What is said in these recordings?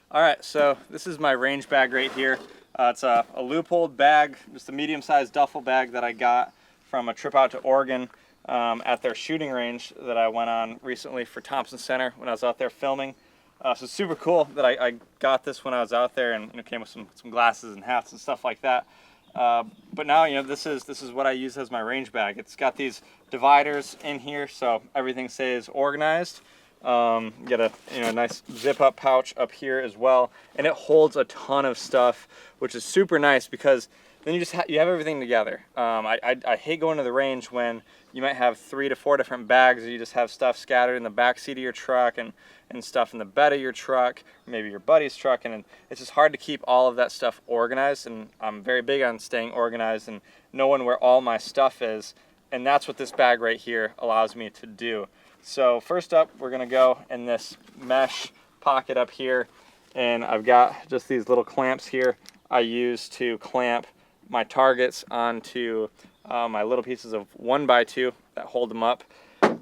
All right, so this is my range bag right here. It's a Leupold bag, just a medium-sized duffel bag that I got from a trip out to Oregon at their shooting range that I went on recently for Thompson Center when I was out there filming. So it's super cool that I got this when I was out there, and came with some glasses and hats and stuff like that. But now this is what I use as my range bag. It's got these dividers in here, so everything stays organized. Get a nice zip up pouch up here as well, and it holds a ton of stuff, which is super nice because then you just you have everything together. I hate going to the range when you might have 3 to 4 different bags, or you just have stuff scattered in the back seat of your truck and stuff in the bed of your truck, or maybe your buddy's truck, and it's just hard to keep all of that stuff organized. And I'm very big on staying organized and knowing where all my stuff is, and that's what this bag right here allows me to do. So first up, we're gonna go in this mesh pocket up here, and I've got just these little clamps here I use to clamp my targets onto my little pieces of 1x2 that hold them up.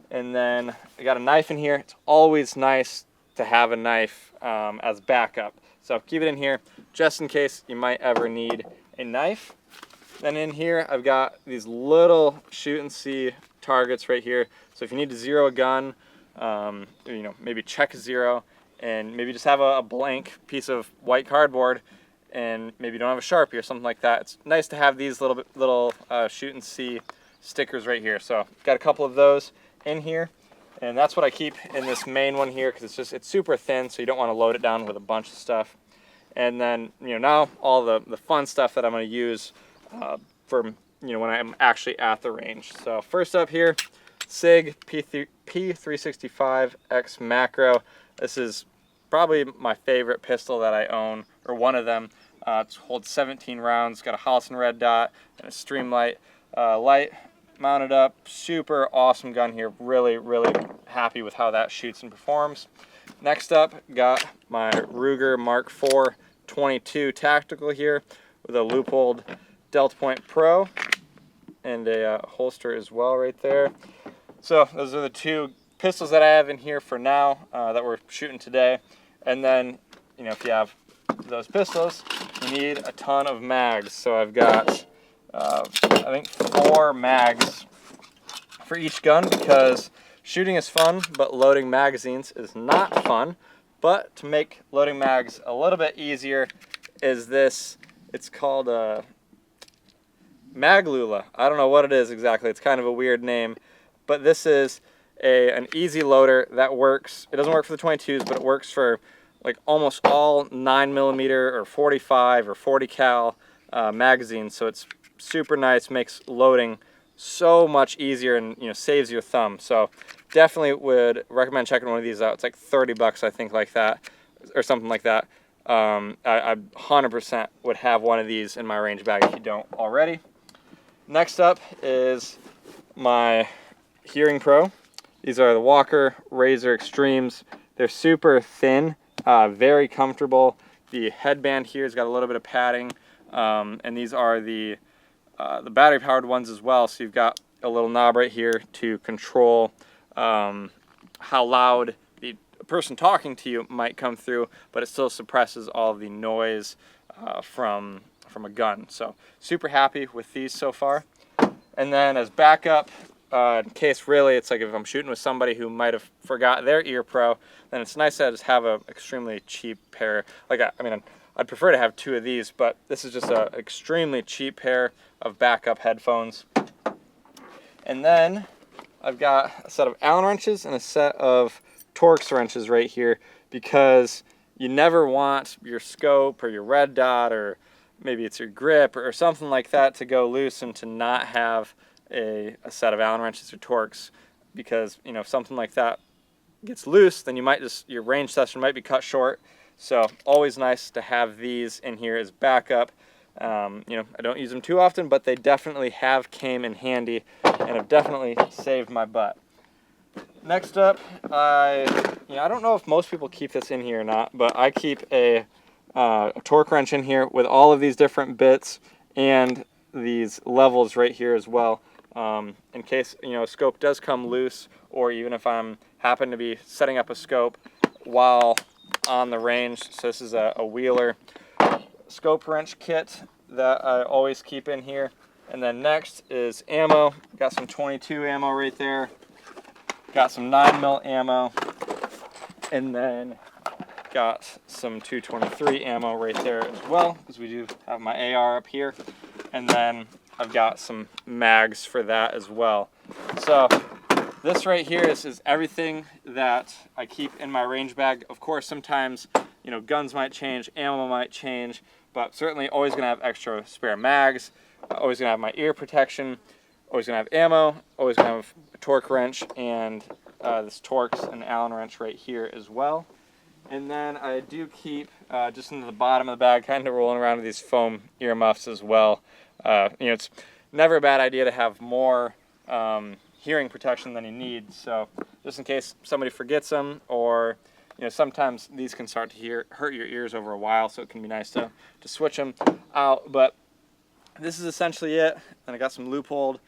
And then I got a knife in here. It's always nice to have a knife as backup. So keep it in here just in case you might ever need a knife. Then in here, I've got these little shoot and see targets right here. So if you need to zero a gun, maybe check a zero, and maybe just have a blank piece of white cardboard, and maybe you don't have a Sharpie or something like that, it's nice to have these little shoot and see stickers right here. So got a couple of those in here, and that's what I keep in this main one here because it's super thin, so you don't want to load it down with a bunch of stuff. And then now all the fun stuff that I'm going to use for when I'm actually at the range. So first up here, SIG P365X Macro. This is probably my favorite pistol that I own, or one of them. It holds 17 rounds, got a Holosun red dot and a Streamlight light mounted up. Super awesome gun here. Really, really happy with how that shoots and performs. Next up, got my Ruger Mark IV 22 tactical here with a Leupold Delta Point Pro and a holster as well right there. So those are the two pistols that I have in here for now that we're shooting today. And then, if you have those pistols, you need a ton of mags. So I've got, I think 4 mags for each gun because shooting is fun, but loading magazines is not fun. But to make loading mags a little bit easier is this. It's called a Maglula. I don't know what it is exactly. It's kind of a weird name. But this is an easy loader that works. It doesn't work for the 22s, but it works for like almost all 9mm or 45 or 40 cal magazines. So it's super nice, makes loading so much easier, and saves your thumb. So definitely would recommend checking one of these out. It's like 30 bucks, I think, like that, or something like that. I 100% would have one of these in my range bag if you don't already. Next up is my Hearing Pro. These are the Walker Razor Extremes. They're super thin, very comfortable. The headband here has got a little bit of padding, and these are the battery powered ones as well. So you've got a little knob right here to control how loud the person talking to you might come through, but it still suppresses all of the noise from a gun. So super happy with these so far. And then as backup, in case really it's like if I'm shooting with somebody who might have forgot their ear pro, then it's nice to just have an extremely cheap pair. Like I'd prefer to have 2 of these, but this is just an extremely cheap pair of backup headphones. And then I've got a set of Allen wrenches and a set of Torx wrenches right here, because you never want your scope or your red dot, or maybe it's your grip or something like that, to go loose and to not have a set of Allen wrenches or Torx, because if something like that gets loose, then your range session might be cut short. So always nice to have these in here as backup. I don't use them too often, but they definitely have came in handy and have definitely saved my butt. Next up, I don't know if most people keep this in here or not, but I keep a torque wrench in here with all of these different bits and these levels right here as well. In case a scope does come loose, or even if I'm happen to be setting up a scope while on the range. So this is a Wheeler scope wrench kit that I always keep in here. And then next is ammo. Got some 22 ammo right there. Got some 9mm ammo. And then got some 223 ammo right there as well, because we do have my AR up here. And then I've got some mags for that as well. So this right here is everything that I keep in my range bag. Of course, sometimes, you know, guns might change, ammo might change, but certainly always gonna have extra spare mags, always gonna have my ear protection, always gonna have ammo, always gonna have a torque wrench, and this Torx and Allen wrench right here as well. And then I do keep just into the bottom of the bag, kind of rolling around with these foam earmuffs as well. You know, it's never a bad idea to have more hearing protection than you need. So just in case somebody forgets them, or you know, sometimes these can start to hurt your ears over a while, so it can be nice to switch them out. But this is essentially it. And I got some Leupold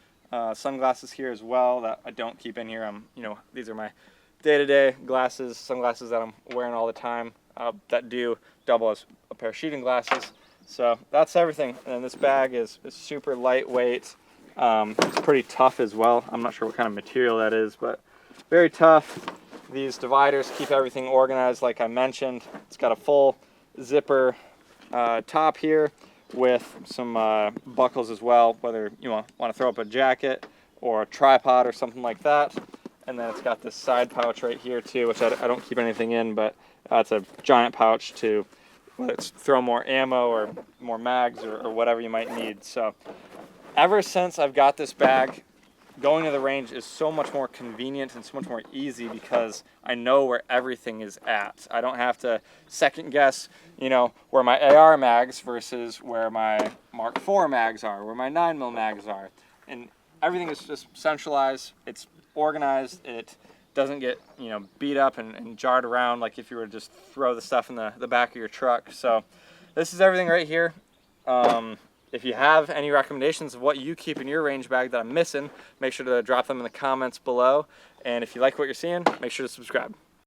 sunglasses here as well that I don't keep in here. You know, these are my day-to-day glasses, sunglasses that I'm wearing all the time that do double as a pair of shooting glasses. So that's everything. And this bag is super lightweight. It's pretty tough as well. I'm not sure what kind of material that is, but very tough. These dividers keep everything organized like I mentioned. It's got a full zipper top here with some buckles as well, whether you want to throw up a jacket or a tripod or something like that. And then it's got this side pouch right here too, which I don't keep anything in, but it's a giant pouch to whether it's throw more ammo or more mags or whatever you might need. So ever since I've got this bag, going to the range is so much more convenient and so much more easy because I know where everything is at. I don't have to second guess, you know, where my AR mags versus where my Mark IV mags are, where my 9mm mags are. And everything is just centralized. It's organized. It doesn't get, you know, beat up and jarred around like if you were to just throw the stuff in the back of your truck. So this is everything right here. If you have any recommendations of what you keep in your range bag that I'm missing, make sure to drop them in the comments below. And if you like what you're seeing, make sure to subscribe.